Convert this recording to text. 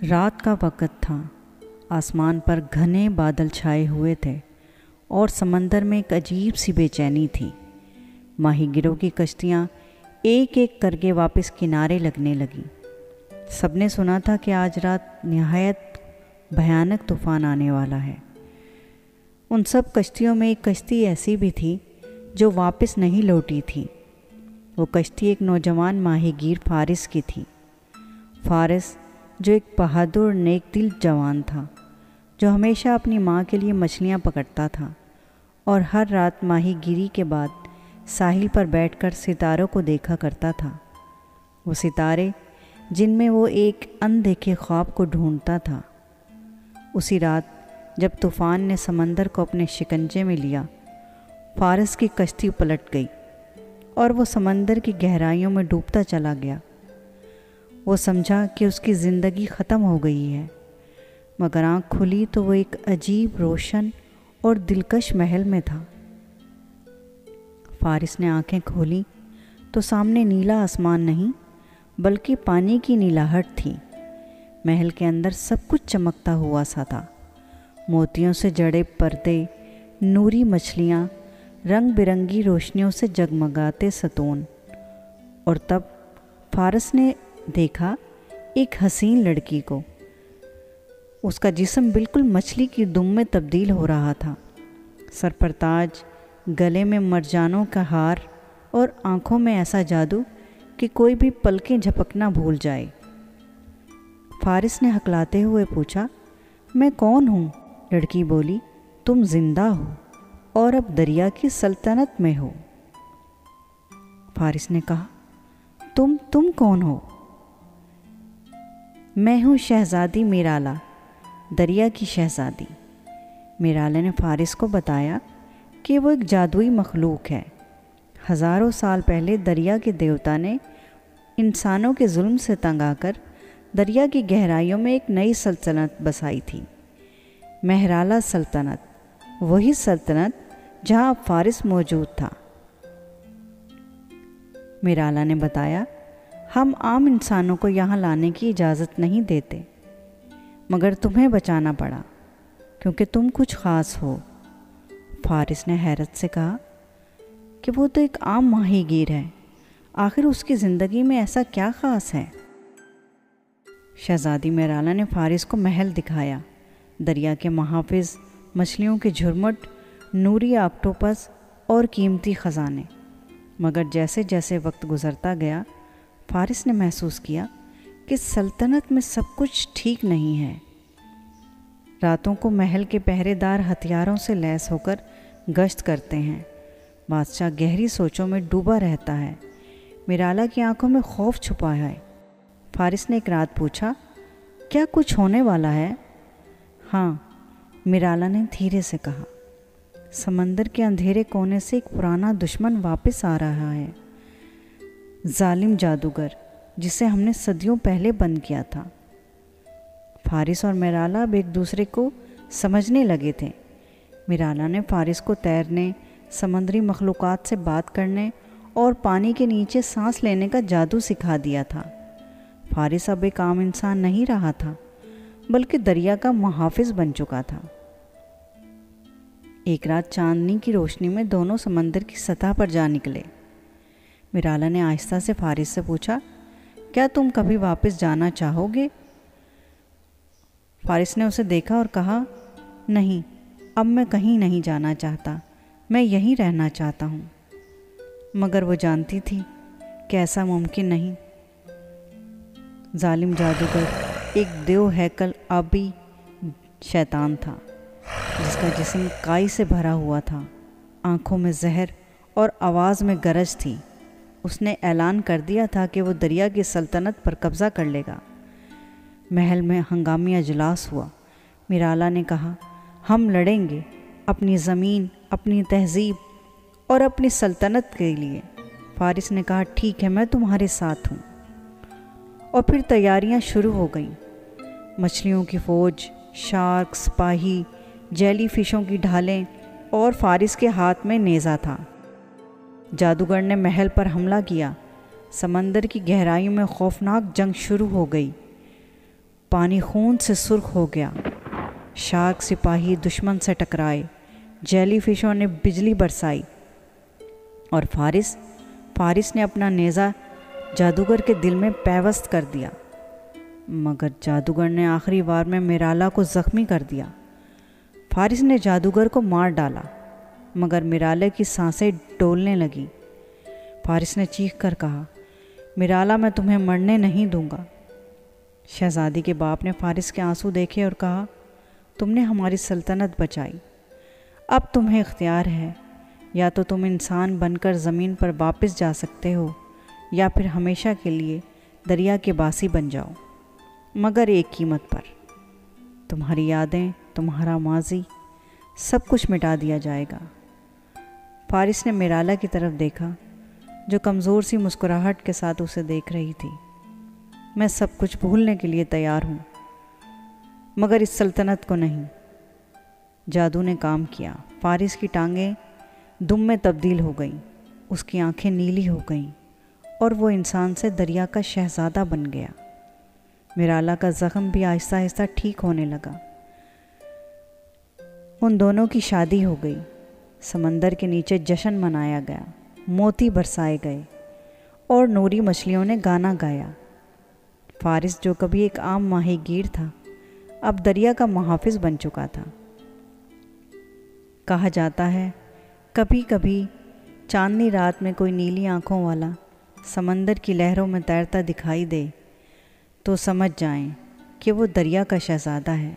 رات کا وقت تھا۔ آسمان پر گھنے بادل چھائے ہوئے تھے اور سمندر میں ایک عجیب سی بے چینی تھی۔ ماہی گیروں کی کشتیاں ایک ایک کر کے واپس کنارے لگنے لگیں۔ سب نے سنا تھا کہ آج رات نہایت بھیانک طوفان آنے والا ہے۔ ان سب کشتیوں میں ایک کشتی ایسی بھی تھی جو واپس نہیں لوٹی تھی۔ وہ کشتی ایک نوجوان ماہی گیر فارس کی تھی۔ فارس جو ایک بہادر نیک دل جوان تھا، جو ہمیشہ اپنی ماں کے لیے مچھلیاں پکڑتا تھا اور ہر رات ماہی گیری کے بعد ساحل پر بیٹھ کر ستاروں کو دیکھا کرتا تھا۔ وہ ستارے جن میں وہ ایک اندیکھے خواب کو ڈھونڈتا تھا۔ اسی رات جب طوفان نے سمندر کو اپنے شکنجے میں لیا، فارس کی کشتی پلٹ گئی اور وہ سمندر کی گہرائیوں میں ڈوبتا چلا گیا۔ وہ سمجھا کہ اس کی زندگی ختم ہو گئی ہے، مگر آنکھ کھلی تو وہ ایک عجیب روشن اور دلکش محل میں تھا۔ فارس نے آنکھیں کھولیں تو سامنے نیلا آسمان نہیں بلکہ پانی کی نیلاہٹ تھی۔ محل کے اندر سب کچھ چمکتا ہوا سا تھا۔ موتیوں سے جڑے پردے، نوری مچھلیاں، رنگ برنگی روشنیوں سے جگمگاتے ستون، اور تب فارس نے دیکھا ایک حسین لڑکی کو۔ اس کا جسم بالکل مچھلی کی دم میں تبدیل ہو رہا تھا۔ سر پر تاج، گلے میں مرجانوں کا ہار اور آنکھوں میں ایسا جادو کہ کوئی بھی پلکیں جھپکنا بھول جائے۔ فارس نے ہکلاتے ہوئے پوچھا، میں کون ہوں؟ لڑکی بولی، تم زندہ ہو اور اب دریا کی سلطنت میں ہو۔ فارس نے کہا، تم کون ہو؟ میں ہوں شہزادی میرالا، دریا کی شہزادی۔ میرالا نے فارس کو بتایا کہ وہ ایک جادوئی مخلوق ہے۔ ہزاروں سال پہلے دریا کے دیوتا نے انسانوں کے ظلم سے تنگ آ کر دریا کی گہرائیوں میں ایک نئی سلطنت بسائی تھی، مہرالا سلطنت، وہی سلطنت جہاں اب فارس موجود تھا۔ میرالا نے بتایا، ہم عام انسانوں کو یہاں لانے کی اجازت نہیں دیتے، مگر تمہیں بچانا پڑا کیونکہ تم کچھ خاص ہو۔ فارس نے حیرت سے کہا کہ وہ تو ایک عام ماہی گیر ہے، آخر اس کی زندگی میں ایسا کیا خاص ہے؟ شہزادی میرالا نے فارس کو محل دکھایا، دریا کے محافظ، مچھلیوں کے جھرمٹ، نوری آکٹوپس اور قیمتی خزانے۔ مگر جیسے جیسے وقت گزرتا گیا، فارس نے محسوس کیا کہ سلطنت میں سب کچھ ٹھیک نہیں ہے۔ راتوں کو محل کے پہرے دار ہتھیاروں سے لیس ہو کر گشت کرتے ہیں۔ بادشاہ گہری سوچوں میں ڈوبا رہتا ہے۔ میرالا کی آنکھوں میں خوف چھپا ہے۔ فارس نے ایک رات پوچھا، کیا کچھ ہونے والا ہے؟ ہاں، میرالا نے دھیرے سے کہا، سمندر کے اندھیرے کونے سے ایک پرانا دشمن واپس آ رہا ہے، ظالم جادوگر جسے ہم نے صدیوں پہلے بند کیا تھا۔ فارس اور میرالا اب ایک دوسرے کو سمجھنے لگے تھے۔ میرالا نے فارس کو تیرنے، سمندری مخلوقات سے بات کرنے اور پانی کے نیچے سانس لینے کا جادو سکھا دیا تھا۔ فارس اب ایک عام انسان نہیں رہا تھا بلکہ دریا کا محافظ بن چکا تھا۔ ایک رات چاندنی کی روشنی میں دونوں سمندر کی سطح پر جا نکلے۔ میرالا نے آہستہ سے فارس سے پوچھا، کیا تم کبھی واپس جانا چاہو گے؟ فارس نے اسے دیکھا اور کہا، نہیں، اب میں کہیں نہیں جانا چاہتا، میں یہیں رہنا چاہتا ہوں۔ مگر وہ جانتی تھی کہ ایسا ممکن نہیں۔ ظالم جادوگر ایک دیو ہیکل آبی شیطان تھا جس کا جسم کائی سے بھرا ہوا تھا، آنکھوں میں زہر اور آواز میں گرج تھی۔ اس نے اعلان کر دیا تھا کہ وہ دریا کی سلطنت پر قبضہ کر لے گا۔ محل میں ہنگامی اجلاس ہوا۔ میرالا نے کہا، ہم لڑیں گے اپنی زمین، اپنی تہذیب اور اپنی سلطنت کے لیے۔ فارس نے کہا، ٹھیک ہے، میں تمہارے ساتھ ہوں۔ اور پھر تیاریاں شروع ہو گئیں۔ مچھلیوں کی فوج، شارک، سپاہی، جیلی فشوں کی ڈھالیں اور فارس کے ہاتھ میں نیزہ تھا۔ جادوگر نے محل پر حملہ کیا۔ سمندر کی گہرائیوں میں خوفناک جنگ شروع ہو گئی۔ پانی خون سے سرخ ہو گیا۔ شارک سپاہی دشمن سے ٹکرائے، جیلی فشوں نے بجلی برسائی، اور فارس نے اپنا نیزہ جادوگر کے دل میں پیوست کر دیا، مگر جادوگر نے آخری وار میں میرالا کو زخمی کر دیا۔ فارس نے جادوگر کو مار ڈالا، مگر میرالے کی سانسیں ڈولنے لگیں۔ فارس نے چیخ کر کہا، میرالا میں تمہیں مرنے نہیں دوں گا۔ شہزادی کے باپ نے فارس کے آنسو دیکھے اور کہا، تم نے ہماری سلطنت بچائی، اب تمہیں اختیار ہے، یا تو تم انسان بن کر زمین پر واپس جا سکتے ہو یا پھر ہمیشہ کے لیے دریا کے باسی بن جاؤ، مگر ایک قیمت پر۔ تمہاری یادیں، تمہارا ماضی، سب کچھ مٹا دیا جائے گا۔ فارس نے میرالا کی طرف دیکھا جو کمزور سی مسکراہٹ کے ساتھ اسے دیکھ رہی تھی۔ میں سب کچھ بھولنے کے لیے تیار ہوں، مگر اس سلطنت کو نہیں۔ جادو نے کام کیا، فارس کی ٹانگیں دم میں تبدیل ہو گئیں، اس کی آنکھیں نیلی ہو گئیں، اور وہ انسان سے دریا کا شہزادہ بن گیا۔ میرالا کا زخم بھی آہستہ آہستہ ٹھیک ہونے لگا۔ ان دونوں کی شادی ہو گئی، سمندر کے نیچے جشن منایا گیا، موتی برسائے گئے، اور نوری مچھلیوں نے گانا گایا۔ فارس جو کبھی ایک عام ماہی گیر تھا، اب دریا کا محافظ بن چکا تھا۔ کہا جاتا ہے کبھی کبھی چاندنی رات میں کوئی نیلی آنکھوں والا سمندر کی لہروں میں تیرتا دکھائی دے تو سمجھ جائیں کہ وہ دریا کا شہزادہ ہے۔